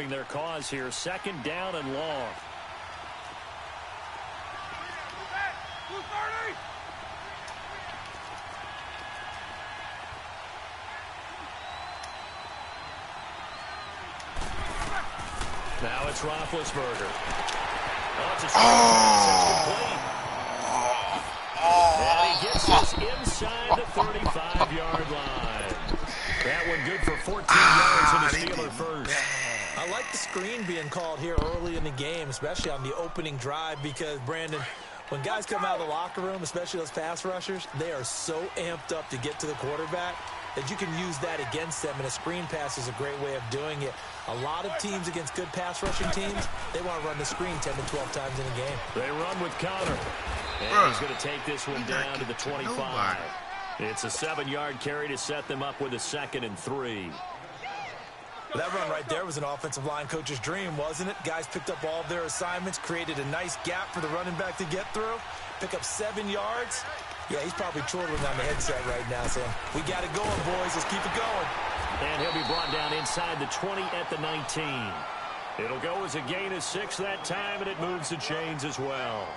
helping their cause here. 2nd down and long. Now it's Roethlisberger. And he gets us inside the 35-yard line. That one good for 14 yards and a Steeler first. I like the screen being called here early in the game, especially on the opening drive, because, Brandon, when guys come out of the locker room, especially those pass rushers, they are so amped up to get to the quarterback that you can use that against them, and a screen pass is a great way of doing it. A lot of teams against good pass rushing teams, they want to run the screen 10 to 12 times in a game. They run with Connor. And he's going to take this one down to the 25. It's a 7-yard carry to set them up with a 2nd and 3. That run right there was an offensive line coach's dream, wasn't it? Guys picked up all of their assignments, created a nice gap for the running back to get through, pick up 7 yards. Yeah, he's probably chortling on the headset right now, saying, we got it going, boys. Let's keep it going. And he'll be brought down inside the 20 at the 19. It'll go as a gain of 6 that time, and it moves the chains as well.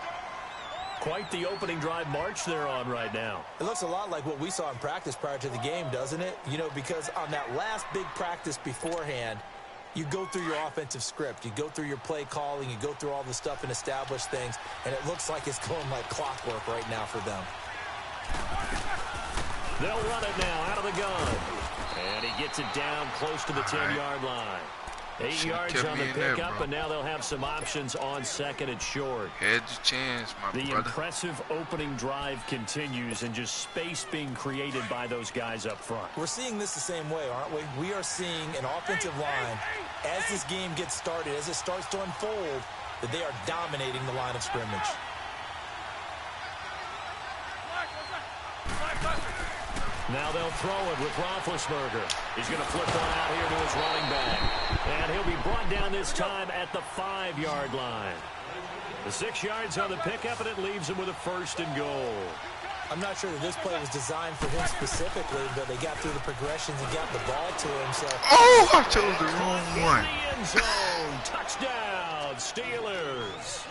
Quite the opening drive march they're on right now. It looks a lot like what we saw in practice prior to the game, doesn't it? You know, because on that last big practice beforehand, you go through your offensive script. You go through your play calling. You go through all the stuff and establish things. And it looks like it's going like clockwork right now for them. They'll run it now out of the gun. And he gets it down close to the 10-yard line. 8 yards on the pickup, and now they'll have some options on 2nd and short. Hedge chance, my brother. The impressive opening drive continues, and just space being created by those guys up front. We're seeing this the same way, aren't we? We are seeing an offensive line, as this game gets started, as it starts to unfold, that they are dominating the line of scrimmage. Now they'll throw it with Roethlisberger. He's going to flip one out here to his running back. And he'll be brought down this time at the 5-yard line. The 6 yards on the pickup, and it leaves him with a 1st and goal. I'm not sure that this play was designed for him specifically, but they got through the progressions and got the ball to him. So, oh, I chose the wrong one. In the end zone. Touchdown, Steelers.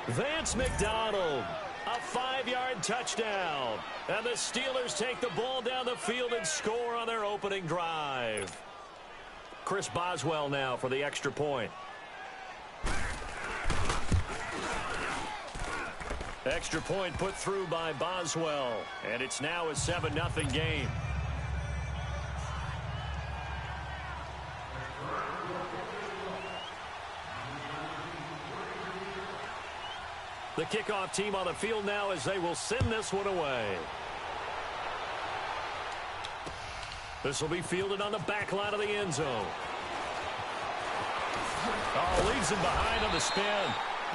Vance McDonald. A 5-yard touchdown. And the Steelers take the ball down the field and score on their opening drive. Chris Boswell now for the extra point. Extra point put through by Boswell. And it's now a 7-0 game. The kickoff team on the field now as they will send this one away. This will be fielded on the back line of the end zone. Oh, leaves him behind on the spin.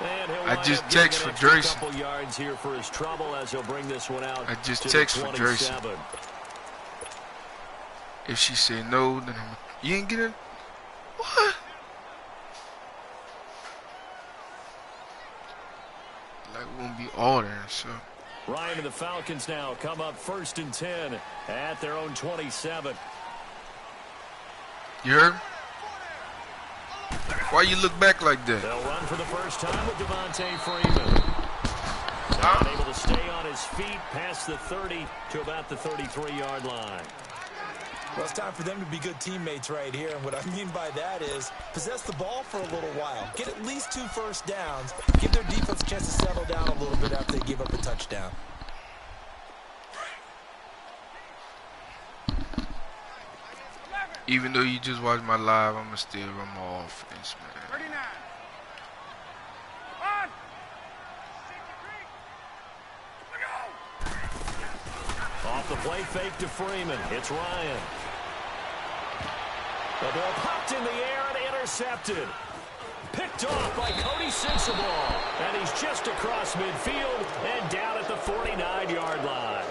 And he'll I just text for Drayson. Couple yards here for his trouble as he'll bring this one out. I just text for Drayson. If she say no, then you ain't get it. What? Like we won't be ordering, so. Ryan and the Falcons now come up 1st and 10 at their own 27. You heard? Why you look back like that? They'll run for the first time with Devontae Freeman. Not able to stay on his feet past the 30 to about the 33-yard line. Well, it's time for them to be good teammates right here. And what I mean by that is possess the ball for a little while. Get at least 2 first downs. Give their defense a chance to settle down a little bit after they give up a touchdown. Even though you just watched my live, I'm going to still run my offense, man. 39. Off the play fake to Freeman. It's Ryan. The ball popped in the air and intercepted. Picked off by Cody Sensabaugh. And he's just across midfield and down at the 49-yard line.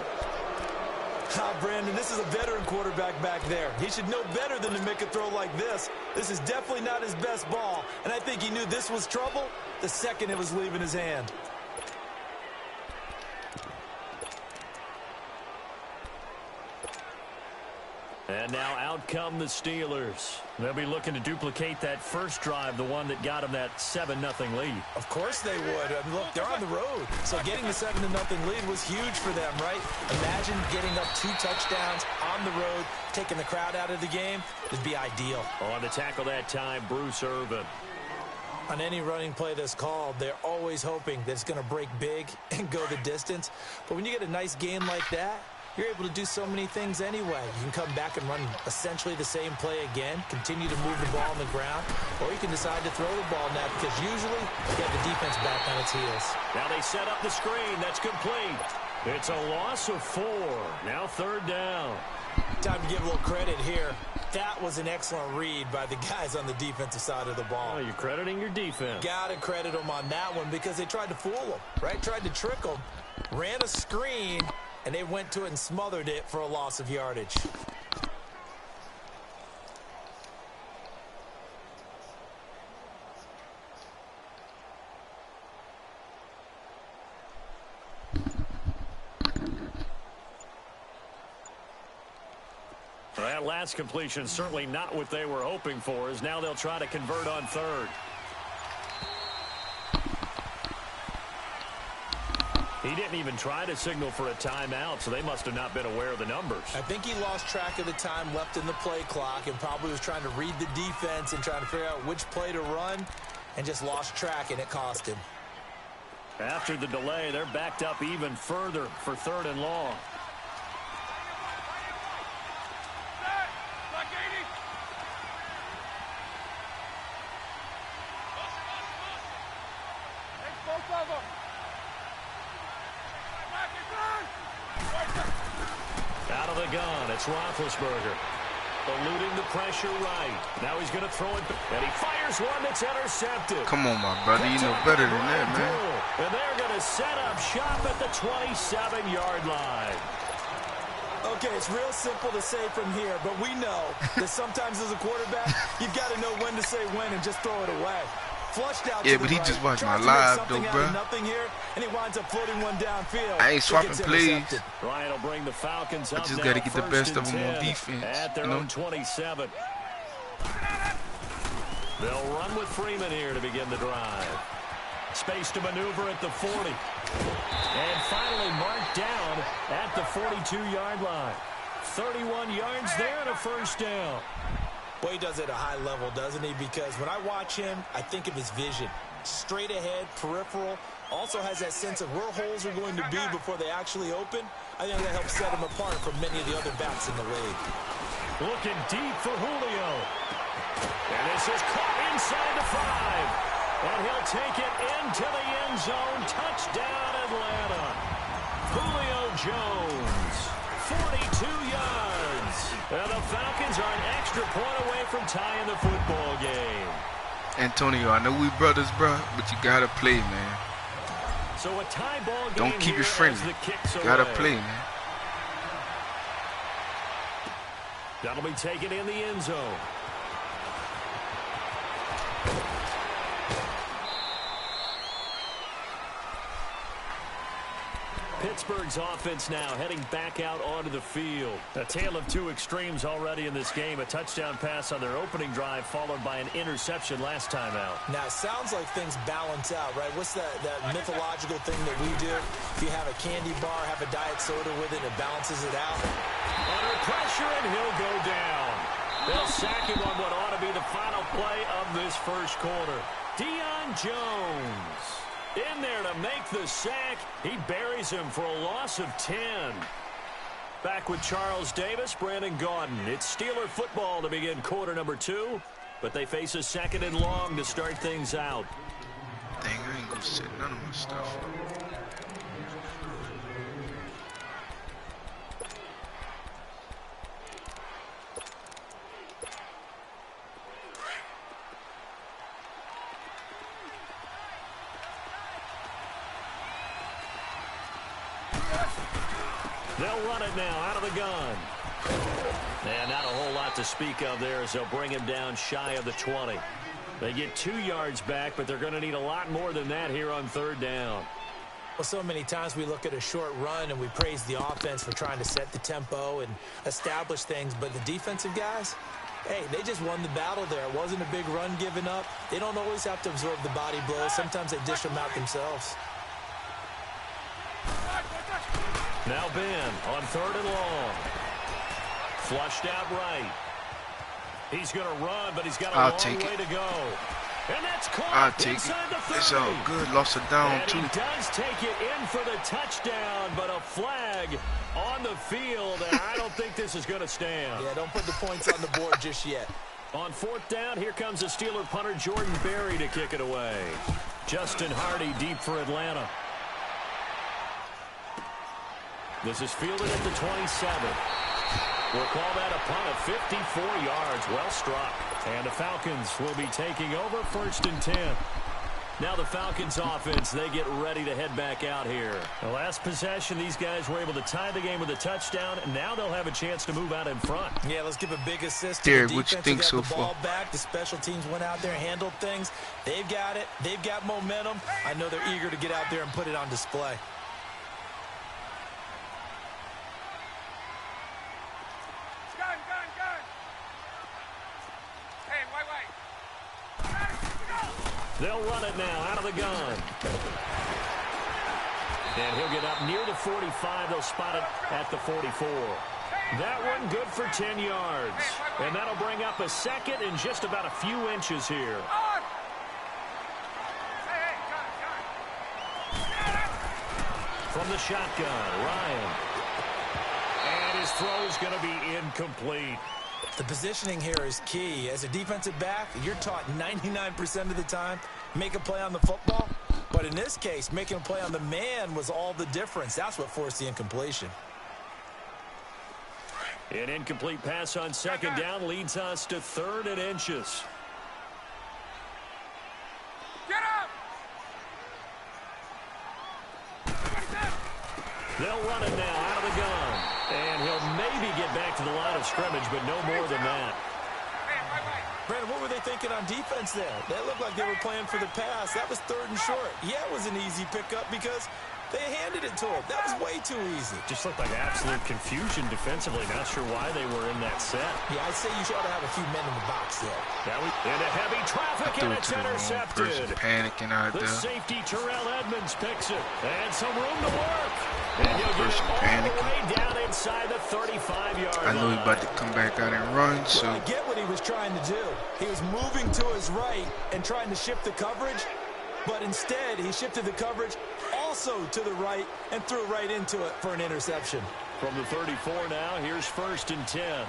Brandon, this is a veteran quarterback back there. He should know better than to make a throw like this. This is definitely not his best ball. And I think he knew this was trouble the second it was leaving his hand. And now out come the Steelers. They'll be looking to duplicate that first drive, the one that got them that 7-0 lead. Of course they would. I mean, look, they're on the road. So getting the 7-0 lead was huge for them, right? Imagine getting up 2 touchdowns on the road, taking the crowd out of the game. It'd be ideal. On the tackle that time, Bruce Irvin. On any running play that's called, they're always hoping that it's going to break big and go the distance. But when you get a nice game like that, you're able to do so many things anyway. You can come back and run essentially the same play again, continue to move the ball on the ground, or you can decide to throw the ball now because usually you get the defense back on its heels. Now they set up the screen. That's complete. It's a loss of 4. Now 3rd down. Time to give a little credit here. That was an excellent read by the guys on the defensive side of the ball. Oh, you're crediting your defense. Got to credit them on that one because they tried to fool them, right? Tried to trick them, ran a screen, and they went to it and smothered it for a loss of yardage. That last completion certainly not what they were hoping for, as now they'll try to convert on 3rd. He didn't even try to signal for a timeout, so they must have not been aware of the numbers. I think he lost track of the time left in the play clock and probably was trying to read the defense and trying to figure out which play to run and just lost track, and it cost him. After the delay, they're backed up even further for 3rd and long. Out of the gun, it's Roethlisberger. Eluding the pressure right. Now he's going to throw it, and he fires one that's intercepted. Come on, my brother. You know better than that, man. And they're going to set up shop at the 27-yard line. Okay, it's real simple to say from here, but we know that sometimes as a quarterback, you've got to know when to say when and just throw it away. Flushed out yeah, to but the he right, just watched my tries to live, make though, something bro. out of nothing here, and he winds up floating one downfield. I ain't swapping plays. Ryan will bring the Falcons up. I just now, got to get the best of 1st them and on 10 defense. at their own 27. They'll run with Freeman here to begin the drive. Space to maneuver at the 40. And finally marked down at the 42-yard line. 31 yards there and a 1st down. Well, he does it at a high level, doesn't he? Because when I watch him, I think of his vision. Straight ahead, peripheral. Also has that sense of where holes are going to be before they actually open. I think that helps set him apart from many of the other backs in the league. Looking deep for Julio. And this is caught inside the 5. And he'll take it into the end zone. Touchdown, Atlanta. Julio Jones, 42 yards. And the Falcons are an extra point away from tying the football game. Antonio, I know we brothers, bro, but you got to play, man. So a tie ball game. Don't keep it friendly. Got to play, man. That'll be taken in the end zone. Pittsburgh's offense now heading back out onto the field. A tale of 2 extremes already in this game. A touchdown pass on their opening drive followed by an interception last time out. Now, it sounds like things balance out, right? What's that mythological thing that we do? If you have a candy bar, have a diet soda with it, it balances it out. Under pressure, and he'll go down. They'll sack him on what ought to be the final play of this first quarter. Deion Jones in there to make the sack. He buries him for a loss of 10. Back with Charles Davis, Brandon Gaudin. It's Steeler football to begin quarter number 2, but they face a 2nd and long to start things out. Dang, I ain't gonna set none of my stuff. They'll run it now out of the gun. And not a whole lot to speak of there as they'll bring him down shy of the 20. They get 2 yards back, but they're going to need a lot more than that here on 3rd down. Well, so many times we look at a short run and we praise the offense for trying to set the tempo and establish things, but the defensive guys, hey, they just won the battle there. It wasn't a big run given up. They don't always have to absorb the body blows. Sometimes they dish them out themselves. Now Ben on 3rd and long. Flushed out right. He's going to run, but he's got a long way to go. And that's caught inside the 30. It's all good. Lost it down, and too. He does take it in for the touchdown, but a flag on the field, and I don't think this is going to stand. Yeah, don't put the points on the board just yet. On 4th down, here comes the Steeler punter Jordan Berry to kick it away. Justin Hardy deep for Atlanta. This is fielded at the 27. We'll call that a punt of 54 yards. Well struck. And the Falcons will be taking over 1st and 10. Now the Falcons offense, they get ready to head back out here. The last possession, these guys were able to tie the game with a touchdown, and now they'll have a chance to move out in front. Yeah, let's give a big assist to Derek, the what you defense. think Got so the ball far? back. The special teams went out there, handled things. They've got it. They've got momentum. I know they're eager to get out there and put it on display. They'll run it now out of the gun. And he'll get up near the 45. They'll spot it at the 44. That one good for 10 yards. And that'll bring up a 2nd and just about a few inches here. From the shotgun, Ryan. And his throw is going to be incomplete. The positioning here is key. As a defensive back, you're taught 99% of the time, make a play on the football. But in this case, making a play on the man was all the difference. That's what forced the incompletion. An incomplete pass on 2nd down leads us to 3rd and inches. Get up! They'll run it now out of the gun. And he'll maybe get back to the line of scrimmage, but no more than that. Brandon, what were they thinking on defense there? They looked like they were playing for the pass. That was 3rd and short. Yeah, it was an easy pickup because they handed it to him. That was way too easy. Just looked like absolute confusion defensively. Not sure why they were in that set. Yeah, I'd say you ought to have a few men in the box there. Now into heavy traffic, and it's intercepted. Panicking out The there. safety, Terrell Edmonds, picks it. And some room to work. And he'll get it all Panicking. the way down inside the 35-yard line. I know he's about to come back out and run, so Well, I get what he was trying to do. He was moving to his right and trying to shift the coverage, but instead he shifted the coverage also to the right and threw right into it for an interception. From the 34 now, here's 1st and 10.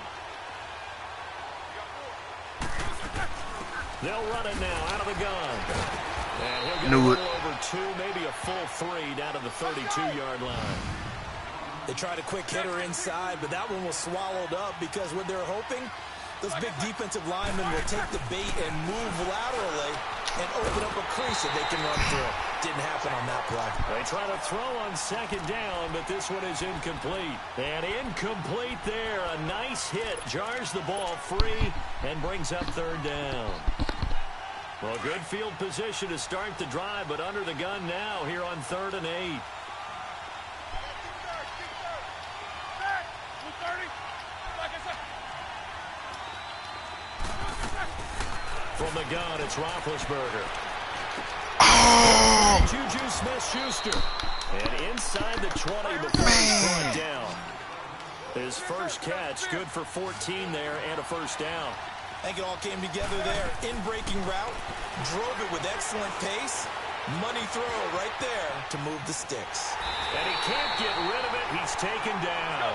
They'll run it now out of the gun. And he'll get a little over 2, maybe a full 3 down to the 32-yard line. They tried a quick hitter inside, but that one was swallowed up because what they're hoping, those big defensive linemen will take the bait and move laterally and open up a crease that they can run through. Didn't happen on that play. They try to throw on 2nd down, but this one is incomplete. And incomplete there. A nice hit. Jars the ball free and brings up 3rd down. Well, good field position to start the drive, but under the gun now here on 3rd and 8. From the gun, it's Roethlisberger. oh, Juju Smith-Schuster. And inside the 20 before he's brought down. His first catch, good for 14 there and a 1st down. I think it all came together there. In-breaking route, drove it with excellent pace. Money throw right there to move the sticks. And he can't get rid of it. He's taken down.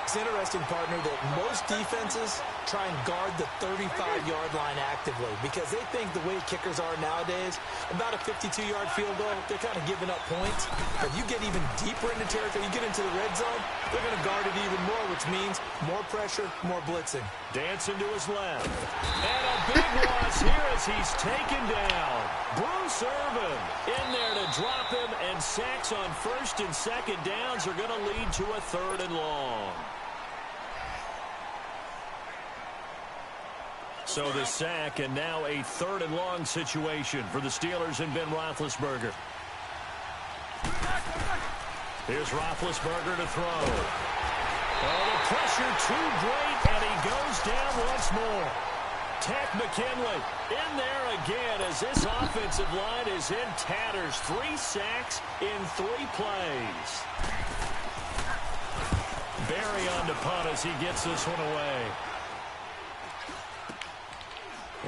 It's interesting, partner, that most defenses try and guard the 35-yard line actively because they think the way kickers are nowadays, about a 52-yard field goal, they're kind of giving up points. But if you get even deeper into territory, you get into the red zone, they're going to guard it even more, which means more pressure, more blitzing. Dancing to his left. And a big loss here as he's taken down. Bruce Irvin in there to drop him, and sacks on 1st and 2nd downs are going to lead to a 3rd and long. So the sack, and now a 3rd and long situation for the Steelers and Ben Roethlisberger. Here's Roethlisberger to throw. Oh, the pressure too great, and he goes down once more. Ted McKinley in there again as this offensive line is in tatters. 3 sacks in 3 plays. Barry on to punt as he gets this one away.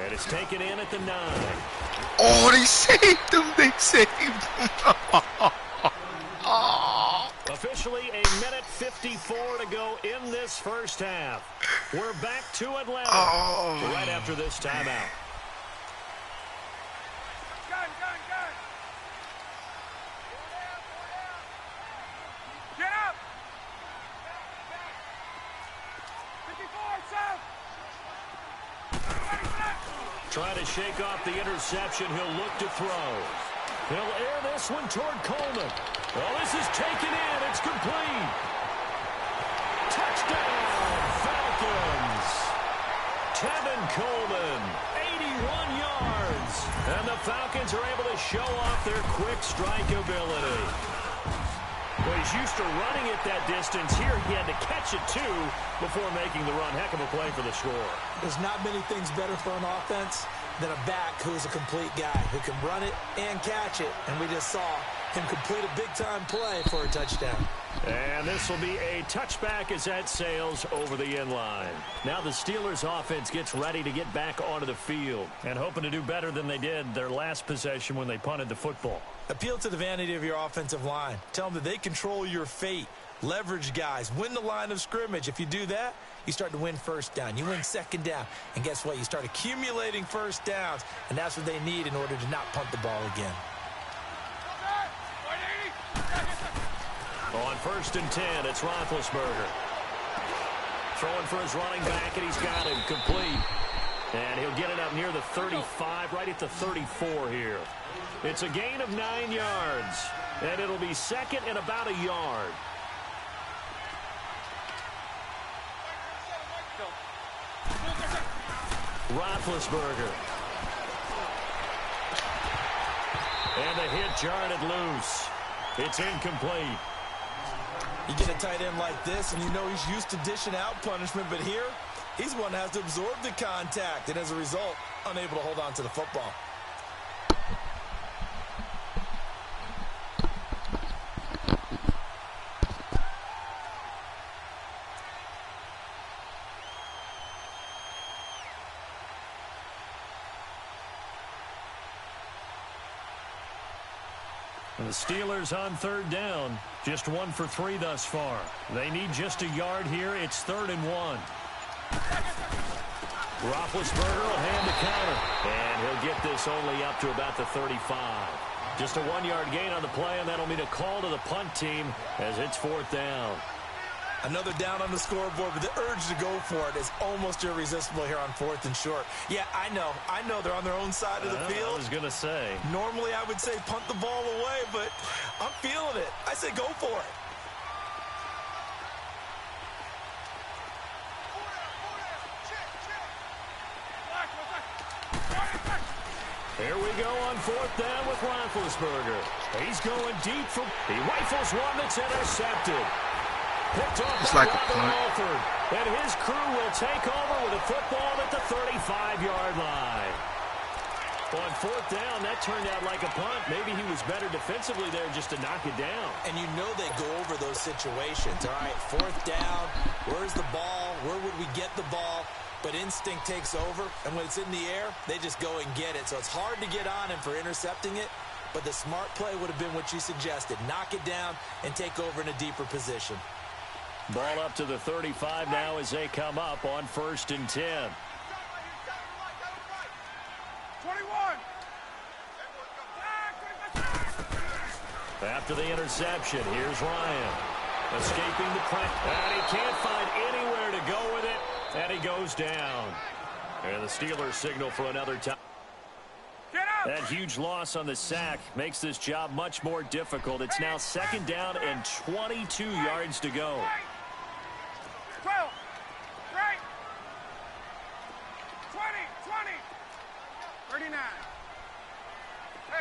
And it's taken in at the 9. Oh, they saved him. They saved him. Officially a minute 54 to go in this first half. We're back to Atlanta right after this timeout. Get up! 54, Trying to shake off the interception. He'll look to throw. He'll air this one toward Coleman. Well, this is taken in. It's complete. Touchdown, Falcons. Tevin Coleman, 81 yards. And the Falcons are able to show off their quick strike ability. Well, he's used to running it that distance. Here he had to catch it, too, before making the run. Heck of a play for the score. There's not many things better for an offense than a back who's a complete guy who can run it and catch it. And we just saw him complete a big-time play for a touchdown. And this will be a touchback as that sails over the end line. Now the Steelers offense gets ready to get back onto the field and hoping to do better than they did their last possession when they punted the football. Appeal to the vanity of your offensive line. Tell them that they control your fate. Leverage guys. Win the line of scrimmage. If you do that, you start to win first down. You win second down. And guess what? You start accumulating first downs. And that's what they need in order to not punt the ball again. On 1st and 10, it's Roethlisberger. Throwing for his running back, and he's got him complete. And he'll get it up near the 35, right at the 34 here. It's a gain of 9 yards. And it'll be second and about a yard. Roethlisberger. And the hit jarred it loose. It's incomplete. You get a tight end like this, and you know he's used to dishing out punishment, but here, he's the one that has to absorb the contact, and as a result, unable to hold on to the football. The Steelers on 3rd down. Just 1 for 3 thus far. They need just a yard here. It's 3rd and 1. Roethlisberger will hand the counter. And he'll get this only up to about the 35. Just a 1-yard gain on the play, and that'll mean a call to the punt team as it's 4th down. Another down on the scoreboard, but the urge to go for it is almost irresistible here on 4th and short. Yeah, I know they're on their own side of the field. I was going to say. Normally I would say punt the ball away, but I'm feeling it. I say go for it. Here we go on 4th down with Roethlisberger. He's going deep from. He rifles one that's intercepted. Picked off it's by like a punt. Alford. And his crew will take over with a football at the 35-yard line. On 4th down, that turned out like a punt. Maybe he was better defensively there just to knock it down. And you know they go over those situations. All right, 4th down, where's the ball? Where would we get the ball? But instinct takes over, and when it's in the air, they just go and get it. So it's hard to get on him for intercepting it, but the smart play would have been what you suggested. Knock it down and take over in a deeper position. Ball up to the 35 now as they come up on 1st and 10. 21. After the interception, here's Ryan. Escaping the pressure. And he can't find anywhere to go with it. And he goes down. And the Steelers signal for another time. That huge loss on the sack makes this job much more difficult. It's now 2nd down and 22 yards to go. 12. Right. 20. 39. Hey.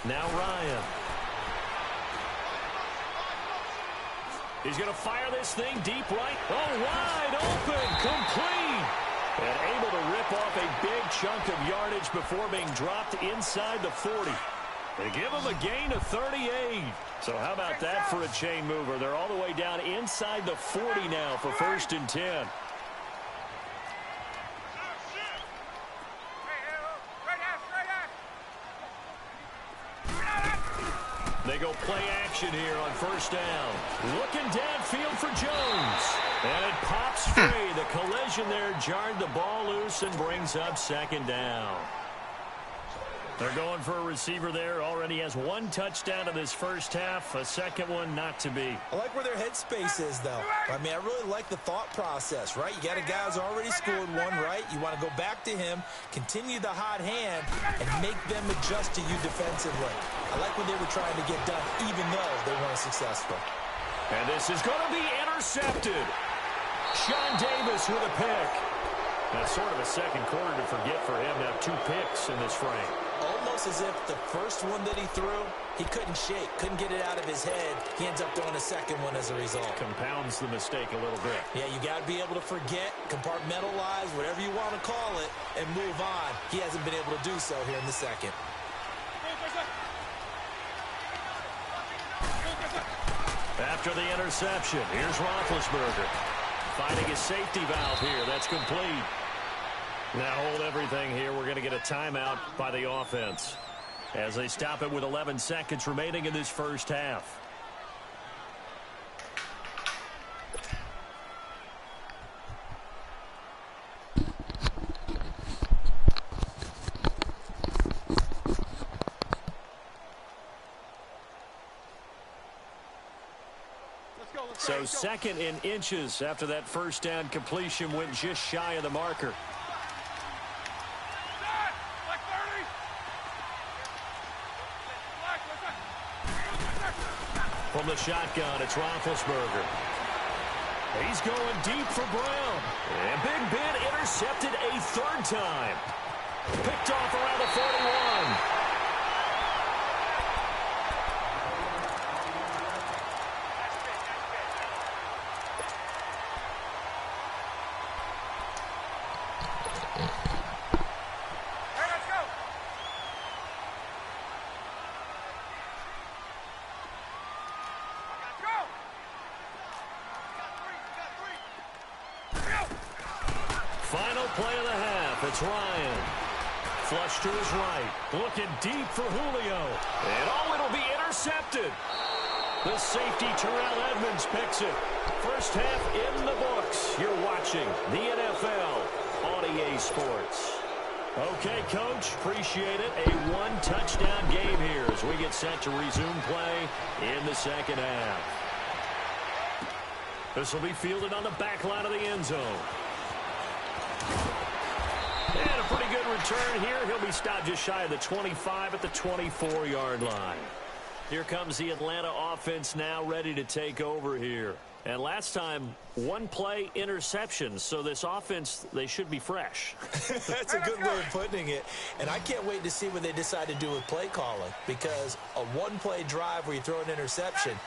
Now Ryan. He's going to fire this thing deep right. Oh, wide open. Complete. And able to rip off a big chunk of yardage before being dropped inside the 40. They give him a gain of 38. So how about that for a chain mover? They're all the way down inside the 40 now for 1st and 10. They go play action here on 1st down. Looking downfield for Jones. And it pops free. The collision there jarred the ball loose and brings up 2nd down. They're going for a receiver there. Already has 1 touchdown in this first half. A second one not to be. I like where their headspace is, though. I mean, I really like the thought process, right? You got a guy who's already scored 1, right? You want to go back to him, continue the hot hand, and make them adjust to you defensively. I like what they were trying to get done, even though they weren't successful. And this is going to be intercepted. Sean Davis with a pick. That's sort of a second quarter to forget for him to have 2 picks in this frame. Almost as if the first one that he threw, he couldn't shake, couldn't get it out of his head. He ends up throwing a second one as a result. Compounds the mistake a little bit. Yeah, you got to be able to forget, compartmentalize, whatever you want to call it, and move on. He hasn't been able to do so here in the second. After the interception, here's Roethlisberger. Finding his safety valve here. That's complete. Now hold everything here. We're going to get a timeout by the offense as they stop it with 11 seconds remaining in this first half. So 2nd in inches after that first down completion went just shy of the marker. From the shotgun, it's Roethlisberger. He's going deep for Brown. And Big Ben intercepted a 3rd time. Picked off around the 41. Final play of the half. It's Ryan. Flush to his right. Looking deep for Julio. And it'll be intercepted. The safety, Terrell Edmonds, picks it. First half in the books. You're watching the NFL on EA Sports. Okay, Coach, appreciate it. A 1-touchdown game here as we get set to resume play in the second half. This will be fielded on the back line of the end zone. And a pretty good return here. He'll be stopped just shy of the 25 at the 24-yard line. Here comes the Atlanta offense now ready to take over here. And last time, 1 play interception. So this offense, they should be fresh. That's a good way of putting it. And I can't wait to see what they decide to do with play calling. Because a 1-play drive where you throw an interception,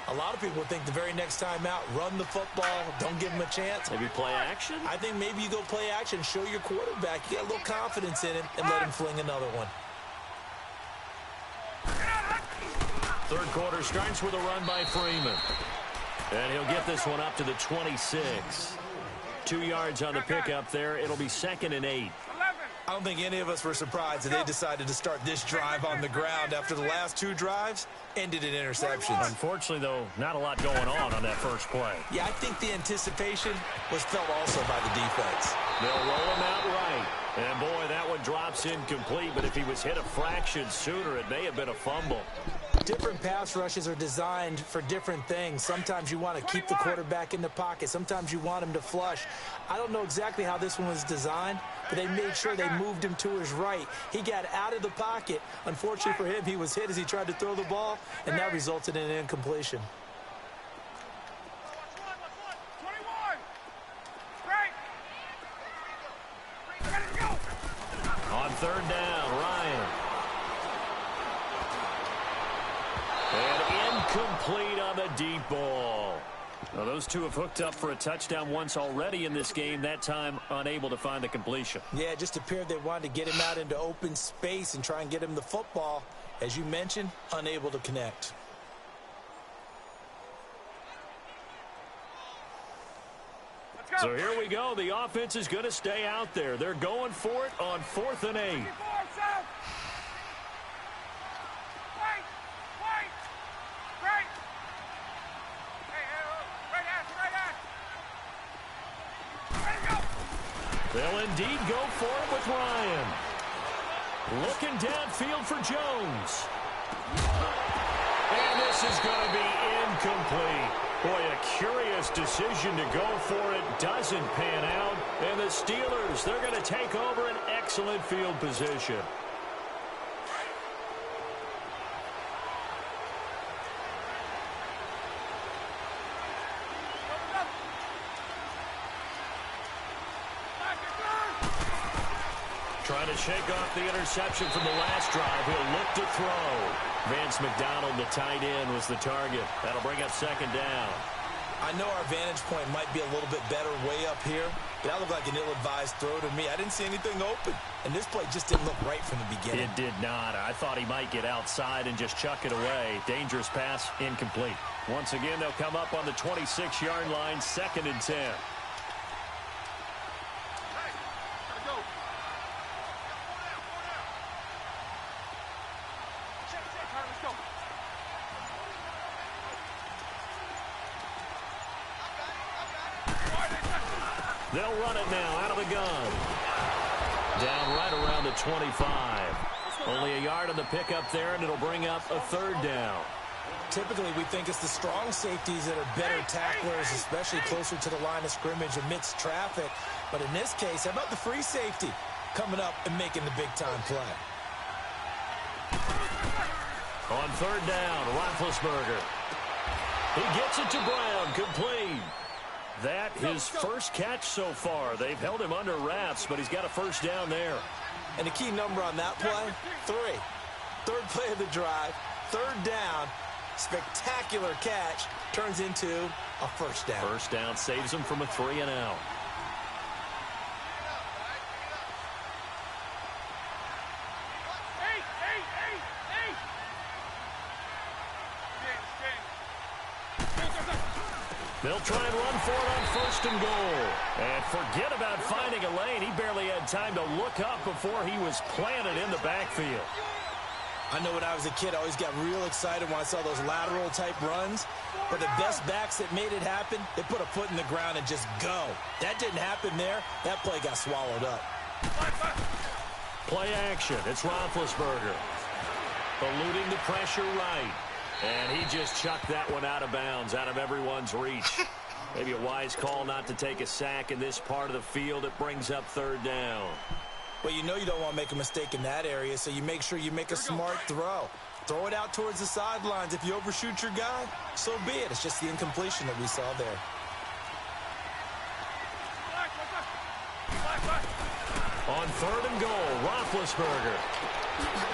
a lot of people think the very next time out, run the football, don't give him a chance. Maybe play action? I think maybe you go play action, show your quarterback, you get a little confidence in him, and let him fling another one. Third quarter starts with a run by Freeman. And he'll get this one up to the 26. 2 yards on the pickup there. It'll be 2nd and 8. I don't think any of us were surprised that they decided to start this drive on the ground after the last 2 drives ended in interceptions. Unfortunately, though, not a lot going on that first play. Yeah, I think the anticipation was felt also by the defense. They'll roll him out right. And, boy, that one drops incomplete. But if he was hit a fraction sooner, it may have been a fumble. Different pass rushes are designed for different things. Sometimes you want to keep the quarterback in the pocket. Sometimes you want him to flush. I don't know exactly how this one was designed, but they made sure they moved him to his right. He got out of the pocket. Unfortunately for him, he was hit as he tried to throw the ball, and that resulted in an incompletion. On 3rd down, Ryan. Incomplete on the deep ball. Well, those two have hooked up for a touchdown once already in this game, that time unable to find the completion. Yeah, it just appeared they wanted to get him out into open space and try and get him the football. As you mentioned, unable to connect. So here we go. The offense is going to stay out there. They're going for it on 4th and 8. They'll indeed go for it with Ryan. Looking downfield for Jones. And this is going to be incomplete. Boy, a curious decision to go for it. Doesn't pan out. And the Steelers, they're going to take over an excellent field position. Trying to shake off the interception from the last drive. He'll look to throw. Vance McDonald, the tight end, was the target. That'll bring up 2nd down. I know our vantage point might be a little bit better way up here, but that looked like an ill-advised throw to me. I didn't see anything open, and this play just didn't look right from the beginning. It did not. I thought he might get outside and just chuck it away. Dangerous pass, incomplete. Once again, they'll come up on the 26-yard line, 2nd and 10. They'll run it now out of the gun. Down right around the 25. Only a yard on the pickup there, and it'll bring up a 3rd down. Typically, we think it's the strong safeties that are better tacklers, especially closer to the line of scrimmage amidst traffic. But in this case, how about the free safety coming up and making the big-time play? On 3rd down, Roethlisberger. He gets it to Brown, complete. That his first catch so far. They've held him under wraps, but he's got a 1st down there. And the key number on that play, 3. 3rd play of the drive, 3rd down, spectacular catch, turns into a 1st down. 1st down saves him from a 3 and out. They'll try and run for it on 1st and goal. And forget about finding a lane. He barely had time to look up before he was planted in the backfield. I know when I was a kid, I always got real excited when I saw those lateral-type runs. But the best backs that made it happen, they put a foot in the ground and just go. That didn't happen there. That play got swallowed up. Play action. It's Roethlisberger. Eluding the pressure right. And he just chucked that one out of bounds, out of everyone's reach. Maybe a wise call not to take a sack in this part of the field. It brings up 3rd down. Well, you know you don't want to make a mistake in that area, so you make sure you make a smart throw. Throw it out towards the sidelines. If you overshoot your guy, so be it. It's just the incompletion that we saw there. On 3rd and goal, Roethlisberger.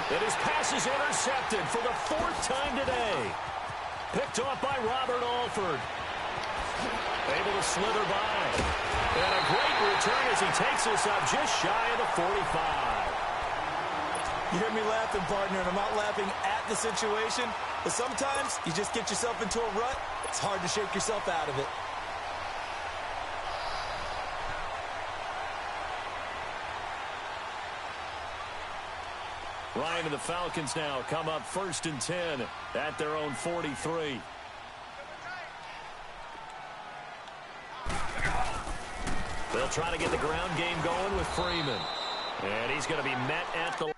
And his pass is intercepted for the 4th time today. Picked off by Robert Alford. Able to slither by. And a great return as he takes us up just shy of the 45. You hear me laughing, partner, and I'm not laughing at the situation. But sometimes you just get yourself into a rut. It's hard to shake yourself out of it. Ryan and the Falcons now come up 1st and 10 at their own 43. They'll try to get the ground game going with Freeman. And he's going to be met at the...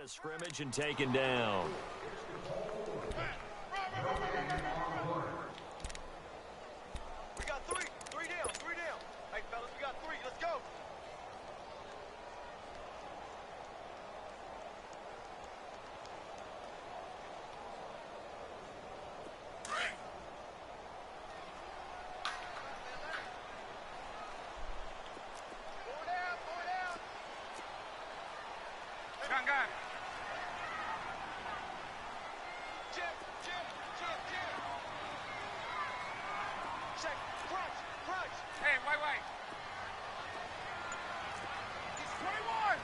scrimmage and taken down. Gun. Check. Crunch. Hey, wait. He's 21.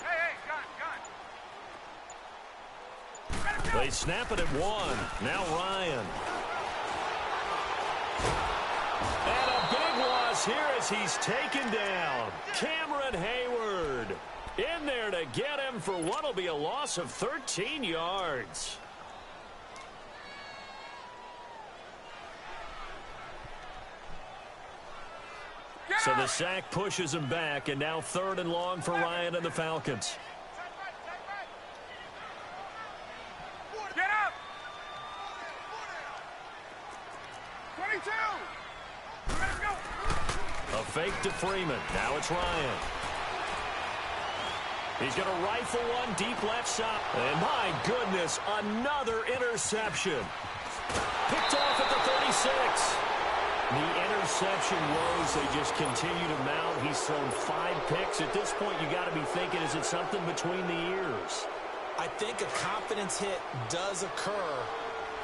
Hey, gun. They snap it at 1. Now Ryan. And a big loss here as he's taken down. Cameron Hayward in there to get him for what will be a loss of 13 yards. So the sack pushes him back, and now 3rd and long for Ryan and the Falcons. Get up! 22! Let's go! A fake to Freeman. Now it's Ryan. He's going to rifle one deep left side. And my goodness, another interception. Picked off at the 36. The interception woes, they just continue to mount. He's thrown 5 picks. At this point, you got to be thinking, is it something between the ears? I think a confidence hit does occur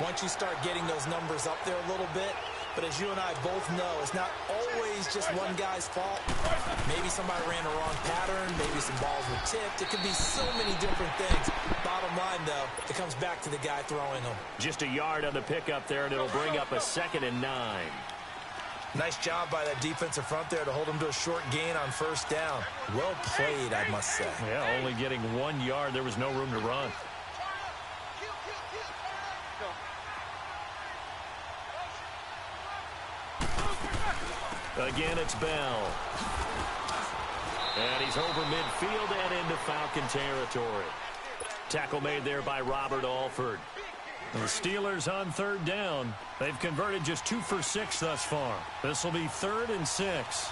once you start getting those numbers up there a little bit. But as you and I both know, it's not always just one guy's fault. Maybe somebody ran the wrong pattern. Maybe some balls were tipped. It could be so many different things. Bottom line, though, it comes back to the guy throwing them. Just a yard on the pickup there, and it'll bring up a 2nd and 9. Nice job by that defensive front there to hold him to a short gain on 1st down. Well played, I must say. Yeah, only getting 1 yard. There was no room to run. Again, it's Bell. And he's over midfield and into Falcon territory. Tackle made there by Robert Alford. The Steelers on 3rd down. They've converted just 2 for 6 thus far. This will be 3rd and 6.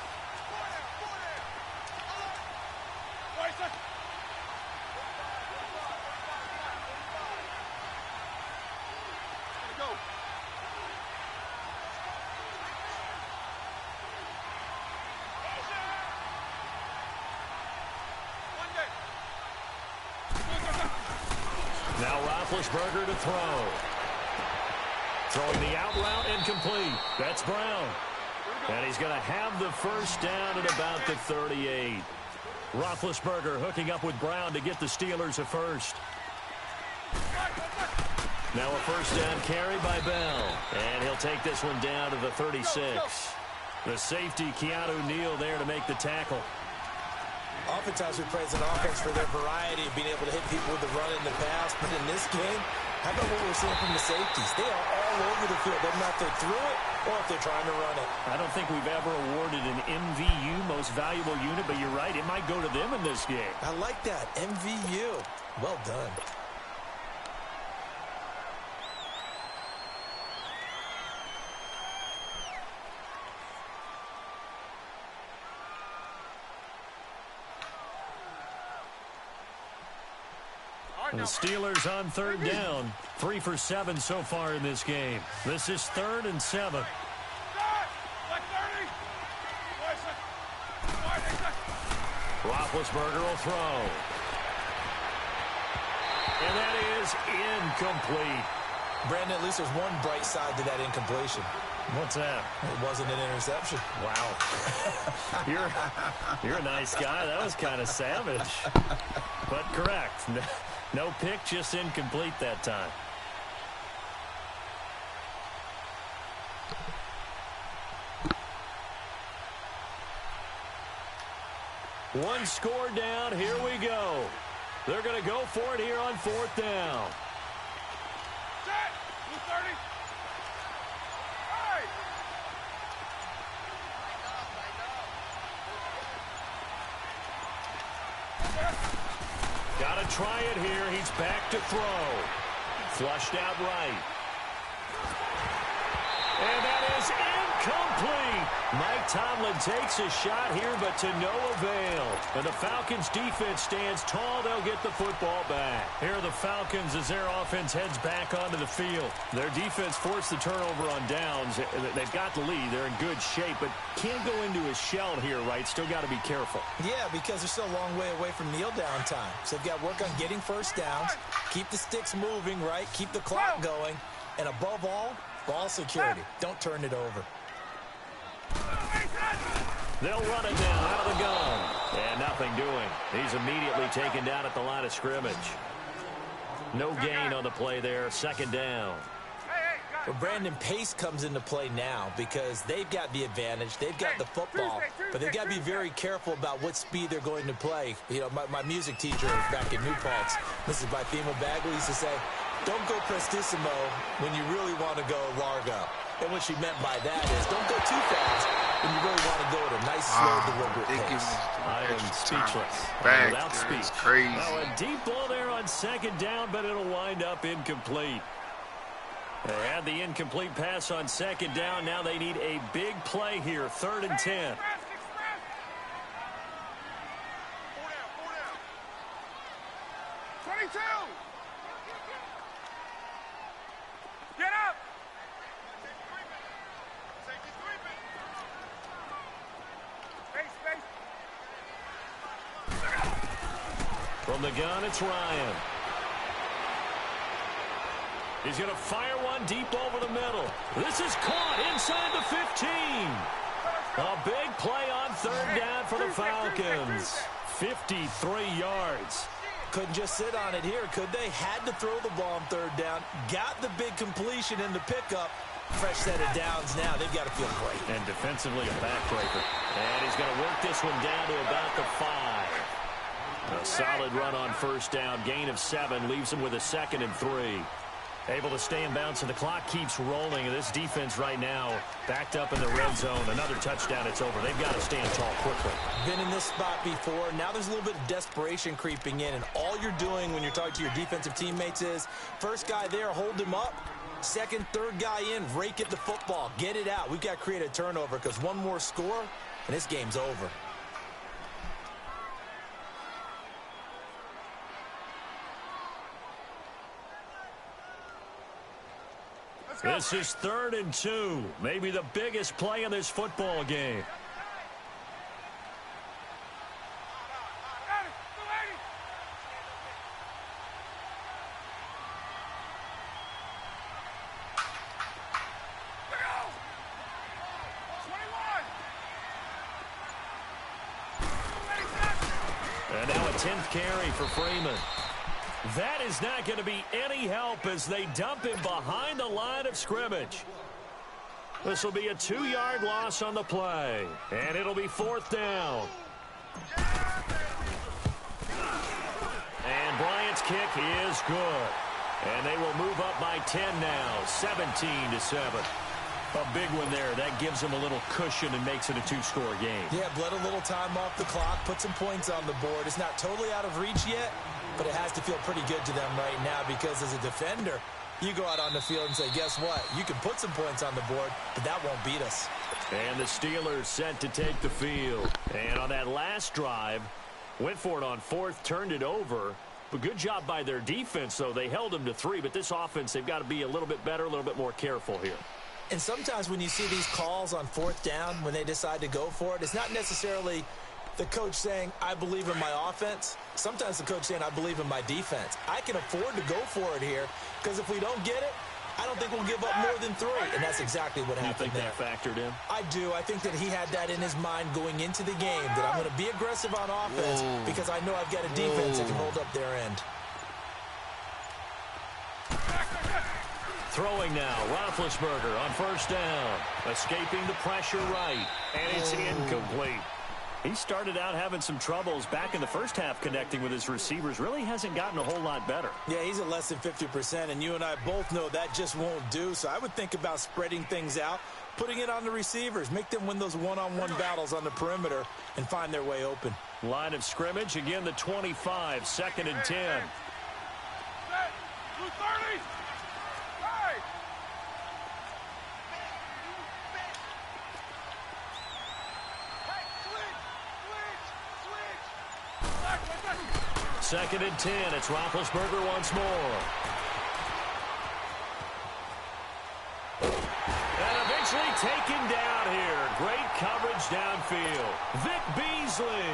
Now Roethlisberger to throw. Throwing the out route incomplete. That's Brown. And he's going to have the 1st down at about the 38. Roethlisberger hooking up with Brown to get the Steelers a 1st. Now a 1st down carry by Bell. And he'll take this one down to the 36. The safety, Keanu Neal, there to make the tackle. Oftentimes we praise an offense for their variety of being able to hit people with the run and the pass. But in this game, how about what we're seeing from the safeties? They are all over the field. Doesn't matter if they threw it or if they're trying to run it. I don't think we've ever awarded an MVU, most valuable unit, but you're right. It might go to them in this game. I like that. MVU. Well done. The Steelers on 3rd down. 3 for 7 so far in this game. This is 3rd and 7. Roethlisberger will throw. And that is incomplete. Brandon, at least there's one bright side to that incompletion. What's that? It wasn't an interception. Wow. You're a nice guy. That was kind of savage. But correct. No pick, just incomplete that time. One score down. Here we go. They're going to go for it here on 4th down. Set! 230. Hey! Got to try it here. He's back to throw. Flushed out right. And that is Complete. Mike Tomlin takes a shot here, but to no avail. And the Falcons' defense stands tall. They'll get the football back. Here are the Falcons as their offense heads back onto the field. Their defense forced the turnover on downs. They've got the lead. They're in good shape, but can't go into a shell here, right? Still got to be careful. Yeah, because they're still a long way away from kneel down time. So they've got to work on getting first downs, keep the sticks moving, right? Keep the clock going. And above all, ball security. Don't turn it over. They'll run it down out of the gun. And nothing doing. He's immediately taken down at the line of scrimmage. No gain on the play there. Second down. Well, Brandon, pace comes into play now because they've got the advantage. They've got the football, but they've got to be very careful about what speed they're going to play. You know, my music teacher back in New Paltz, Mrs. Bifema Bagley, used to say, don't go prestissimo when you really want to go largo. And what she meant by that is don't go too fast when you really want to go at a nice, slow, deliberate pace. I am speechless. Without speech. Crazy. Now a deep ball there on second down, but it'll wind up incomplete. They had the incomplete pass on second down. Now they need a big play here, 3rd and 10. 22. Get up. From the gun, it's Ryan. He's going to fire one deep over the middle. This is caught inside the 15. A big play on 3rd down for the Falcons. 53 yards. Couldn't just sit on it here, could they? Had to throw the ball on 3rd down. Got the big completion in the pickup. Fresh set of downs now. They've got to feel great. And defensively a backbreaker. And he's going to work this one down to about the 5. A solid run on 1st down. Gain of 7 leaves him with a 2nd and 3. Able to stay in bounds, and the clock keeps rolling. And this defense right now backed up in the red zone. Another touchdown, it's over. They've got to stand tall quickly. Been in this spot before. Now there's a little bit of desperation creeping in. And all you're doing when you're talking to your defensive teammates is, first guy there, hold him up. Second, third guy in, rake at the football. Get it out. We've got to create a turnover because one more score, and this game's over. This is 3rd and 2. Maybe the biggest play in this football game. And now a 10th carry for Freeman. That is not going to be any help as they dump him behind the line of scrimmage. This will be a 2-yard loss on the play. And it'll be 4th down. And Bryant's kick is good. And they will move up by 10 now, 17-7. A big one there. That gives them a little cushion and makes it a 2-score game. Yeah, bled a little time off the clock, put some points on the board. It's not totally out of reach yet, but it has to feel pretty good to them right now because as a defender, you go out on the field and say, guess what? You can put some points on the board, but that won't beat us. And the Steelers set to take the field. And on that last drive, went for it on 4th, turned it over. But good job by their defense, though. They held them to 3, but this offense, they've got to be a little bit better, a little bit more careful here. And sometimes when you see these calls on 4th down, when they decide to go for it, it's not necessarily the coach saying, I believe in my offense. Sometimes the coach saying, I believe in my defense. I can afford to go for it here because if we don't get it, I don't think we'll give up more than 3. And that's exactly what happened there. You think that factored in? I do. I think that he had that in his mind going into the game, that I'm going to be aggressive on offense because I know I've got a defense that can hold up their end. Throwing now, Roethlisberger on 1st down. Escaping the pressure right, and it's incomplete. He started out having some troubles back in the first half connecting with his receivers. Really hasn't gotten a whole lot better. Yeah, he's at less than 50%, and you and I both know that just won't do. So I would think about spreading things out, putting it on the receivers, make them win those one-on-one battles on the perimeter and find their way open. Line of scrimmage, again the 25, 2nd and 10. 2nd and 10. It's Roethlisberger once more. And eventually taken down here. Great coverage downfield. Vic Beasley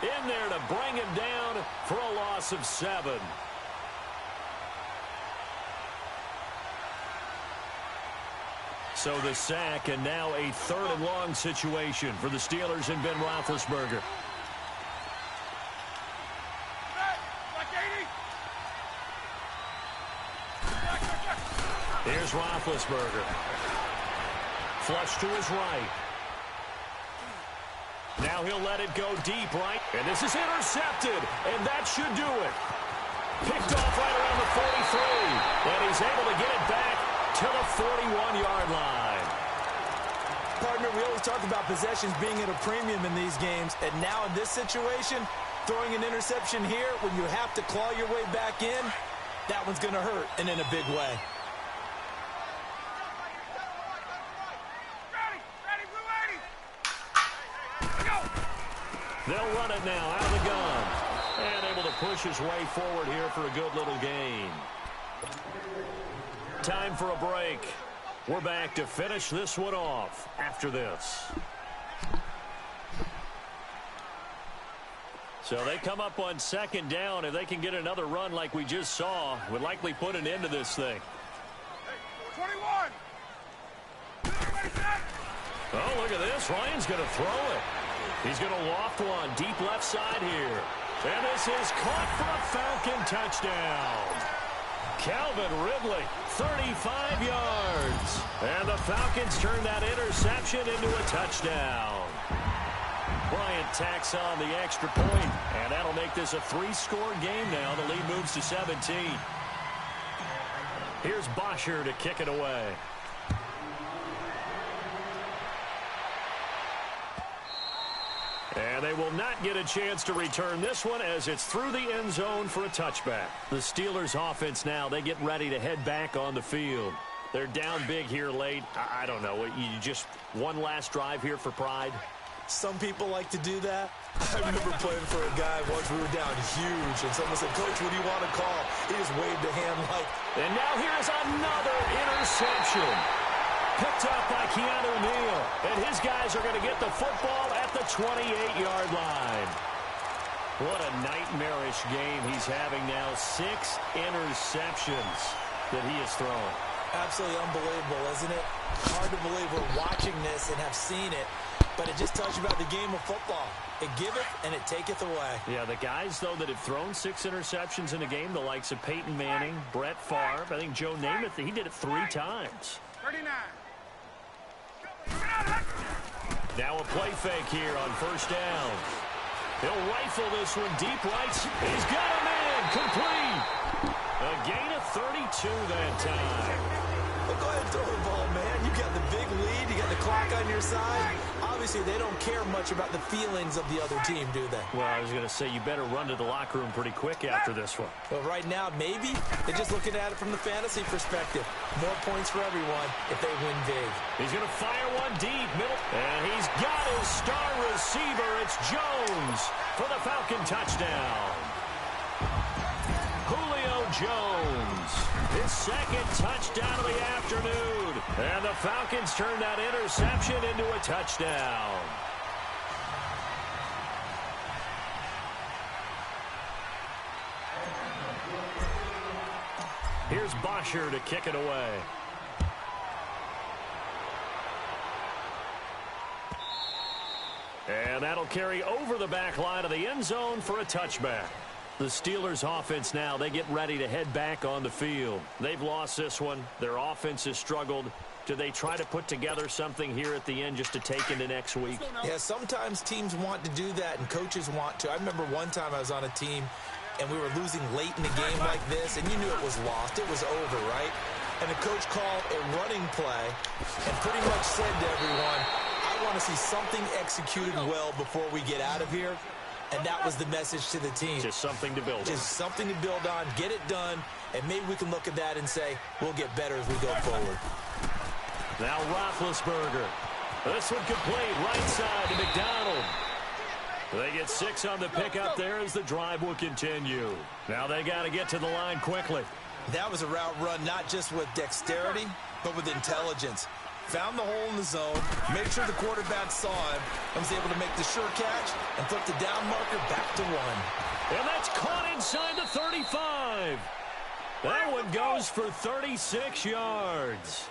in there to bring him down for a loss of 7. So the sack, and now a 3rd and long situation for the Steelers and Ben Roethlisberger. Here's Roethlisberger. Flush to his right. Now he'll let it go deep right. And this is intercepted. And that should do it. Picked off right around the 43. And he's able to get it back to the 41-yard line. Partner, we always talk about possessions being at a premium in these games. And now in this situation, throwing an interception here when you have to claw your way back in, that one's going to hurt, and in a big way. They'll run it now out of the gun. And able to push his way forward here for a good little gain. Time for a break. We're back to finish this one off after this. So they come up on 2nd down. If they can get another run like we just saw, would likely put an end to this thing. 21. Oh, look at this. Ryan's going to throw it. He's going to loft one deep left side here. And this is caught for a Falcon touchdown. Calvin Ridley, 35 yards. And the Falcons turn that interception into a touchdown. Bryant tacks on the extra point, and that'll make this a 3-score game now. The lead moves to 17. Here's Bosher to kick it away. And they will not get a chance to return this one as it's through the end zone for a touchback. The Steelers offense now, they get ready to head back on the field. They're down big here late. I don't know. You just one last drive here for pride? Some people like to do that. I remember playing for a guy once we were down huge, and someone said, "Coach, what do you want to call?" He just waved a hand like... And now here's another interception. Picked up by Keanu Neal. And his guys are going to get the football at the 28-yard line. What a nightmarish game he's having now. 6 interceptions that he has thrown. Absolutely unbelievable, isn't it? Hard to believe we're watching this and have seen it, but it just tells you about the game of football. It giveth and it taketh away. Yeah, the guys, though, that have thrown 6 interceptions in a game, the likes of Peyton Manning, Brett Favre, I think Joe Namath, he did it 3 times. 39. Now a play fake here on 1st down. He'll rifle this one deep right. He's got a man complete. A gain of 32 that time. Well, go ahead and throw the ball, man. You got the big lead. You got the clock on your side. Obviously, they don't care much about the feelings of the other team, do they? Well, I was going to say, you better run to the locker room pretty quick after this one. Well, right now, maybe they're just looking at it from the fantasy perspective. More points for everyone if they win big. He's going to fire one deep, middle. And he's got his star receiver. It's Jones for the Falcon touchdown. Julio Jones, his 2nd touchdown of the afternoon. And the Falcons turn that interception into a touchdown. Here's Bosher to kick it away. And that'll carry over the back line of the end zone for a touchback. The Steelers offense now, they get ready to head back on the field. They've lost this one. Their offense has struggled. Do they try to put together something here at the end just to take into next week? Yeah, sometimes teams want to do that and coaches want to. I remember one time I was on a team and we were losing late in the game like this, and you knew it was lost. It was over, right? And the coach called a running play and pretty much said to everyone, I want to see something executed well before we get out of here. And that was the message to the team. Just something to build on. Just something to build on, get it done, and maybe we can look at that and say, we'll get better as we go forward. Now Roethlisberger. This one complete, right side to McDonald. They get 6 on the pickup there as the drive will continue. Now they got to get to the line quickly. That was a route run not just with dexterity, but with intelligence. Found the hole in the zone, made sure the quarterback saw him, and was able to make the sure catch and flip the down marker back to 1. And that's caught inside the 35. That one goes for 36 yards.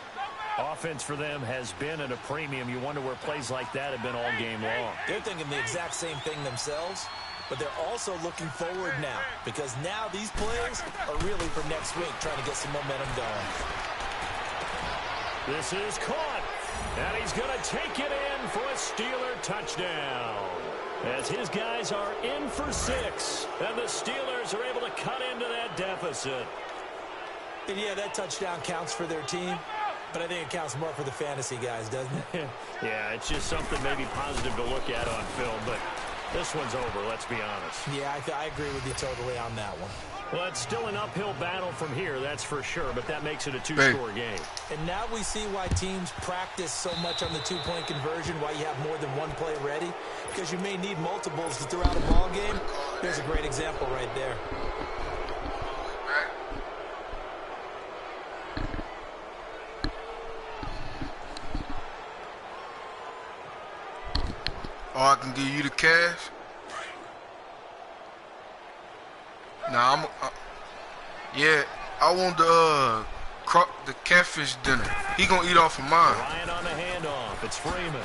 Offense for them has been at a premium. You wonder where plays like that have been all game long. They're thinking the exact same thing themselves, but they're also looking forward now because now these plays are really for next week, trying to get some momentum going. This is caught, and he's going to take it in for a Steeler touchdown. As his guys are in for 6, and the Steelers are able to cut into that deficit. And yeah, that touchdown counts for their team, but I think it counts more for the fantasy guys, doesn't it? Yeah, it's just something maybe positive to look at on film, but this one's over, let's be honest. Yeah, I agree with you totally on that one. Well, it's still an uphill battle from here, that's for sure, but that makes it a 2-score game. And now we see why teams practice so much on the 2-point conversion, why you have more than one play ready, because you may need multiples throughout a ball game. There's a great example right there. Or I can give you the cash. Nah, yeah, I want the catfish dinner. He gonna eat off of mine. Ryan on the handoff. It's Freeman.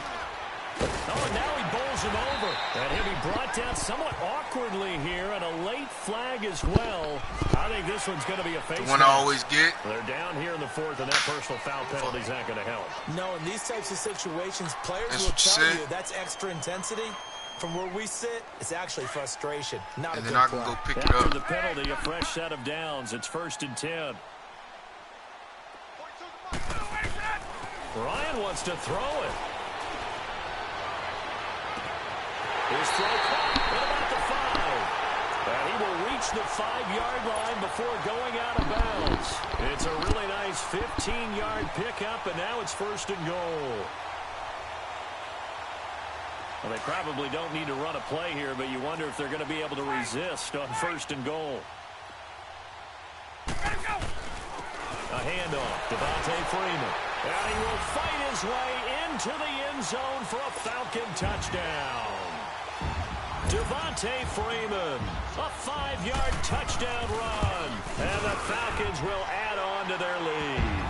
Oh, and now he bowls him over. And he'll be brought down somewhat awkwardly here, and a late flag as well. I think this one's going to be a face. The one I always get. They're down here in the 4th, and that personal foul penalty is not going to help. No, in these types of situations, players will tell you that's extra intensity. From where we sit, it's actually frustration, not a good play. And then I can go pick it After up. the penalty, a fresh set of downs. It's 1st and 10. Ryan wants to throw it. His throw caught at about the 5. And he will reach the 5-yard line before going out of bounds. It's a really nice 15-yard pickup, and now it's 1st and goal. Well, they probably don't need to run a play here, but you wonder if they're going to be able to resist on 1st and goal. A handoff, Devontae Freeman. And he will fight his way into the end zone for a Falcon touchdown. Devontae Freeman, a 5-yard touchdown run. And the Falcons will add on to their lead.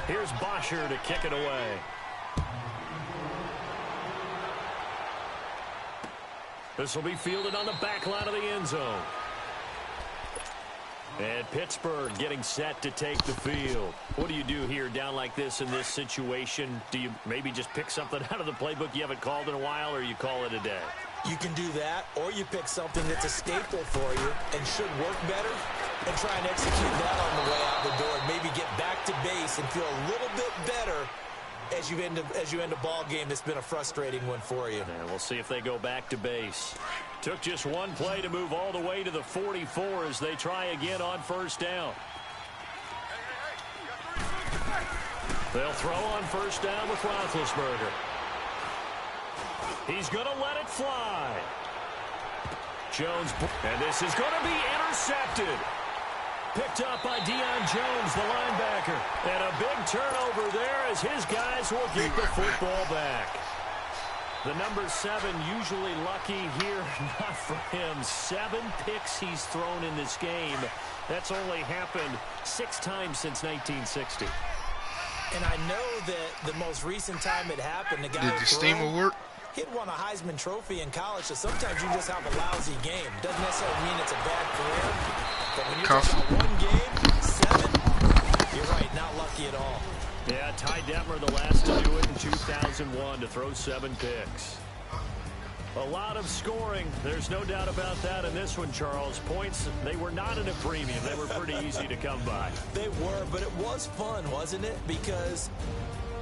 Here's Bosher to kick it away. This will be fielded on the back line of the end zone. And Pittsburgh getting set to take the field. What do you do here down like this in this situation? Do you maybe just pick something out of the playbook you haven't called in a while, or you call it a day? You can do that, or you pick something that's a staple for you and should work better and try and execute that on the way out the door and maybe get back to base and feel a little bit better as you end a ball game that's been a frustrating one for you. And we'll see if they go back to base. Took just one play to move all the way to the 44 as they try again on 1st down. They'll throw on 1st down with Roethlisberger. He's going to let it fly. Jones, and this is going to be intercepted. Picked up by Deion Jones, the linebacker. And a big turnover there as his guys will get the football back. The number 7 usually lucky here, not for him. 7 picks he's thrown in this game. That's only happened 6 times since 1960. And I know that the most recent time it happened, the guy Did the steamer work? He'd won a Heisman Trophy in college, so sometimes you just have a lousy game. Doesn't necessarily mean it's a bad career, but when you're talking about one game, 7, you're right, not lucky at all. Yeah, Ty Detmer, the last to do it in 2001, to throw 7 picks. A lot of scoring. There's no doubt about that in this one, Charles. Points, they were not in a premium. They were pretty easy to come by. They were, but it was fun, wasn't it? Because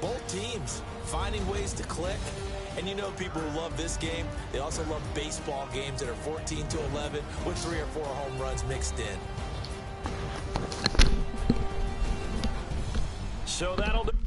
both teams finding ways to click. And you know people who love this game, they also love baseball games that are 14-11 with 3 or 4 home runs mixed in. So that'll do.